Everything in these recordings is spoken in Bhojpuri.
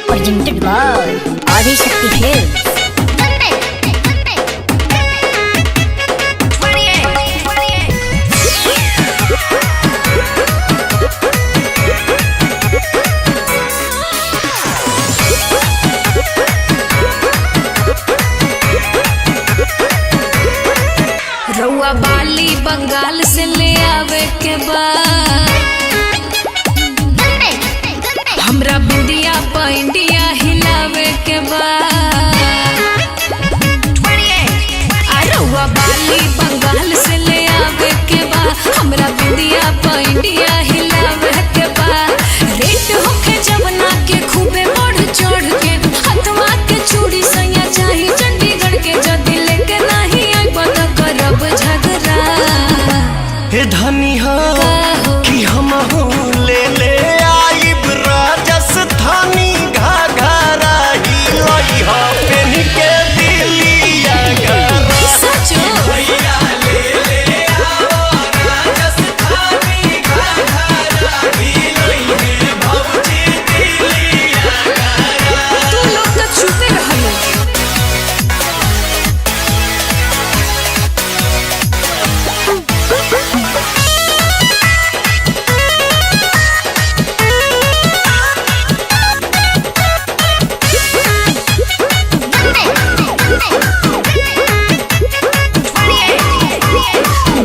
Presented by Adi Shakti Films. रउआ बाली बंगाल से ले आवे के बाद हमरा बिंदिया पैंडिया हिलावे के बाद रउआ बाली बंगाल से ले आवे के बाद हमरा बिंदिया पैंडिया हिलावे के बाद रेट होके जवना के खूबे बढ़ चढ़ के हथवा के चूड़ी सैया चाही चंडीगढ़ के जदी लेके नहीं आई बता करब झगड़ा हे धनी हो कि हम ले ले आइब राजस्थानी घाघरा हिलई हो पेन के दिलिया घरा सचो भैया ले ले आओ राजस्थानी घाघरा हिलई हे भौजी दिलिया घरा। तू लोग तो छुपे रहलो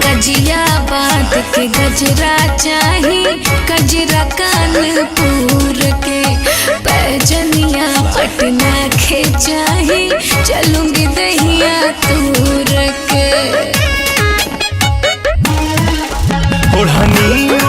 गजिया बात के गजरा चाही गजरा कानपुर के पैजनिया पटना के चाही चलूंगी दहिया तूर के ओढ़नी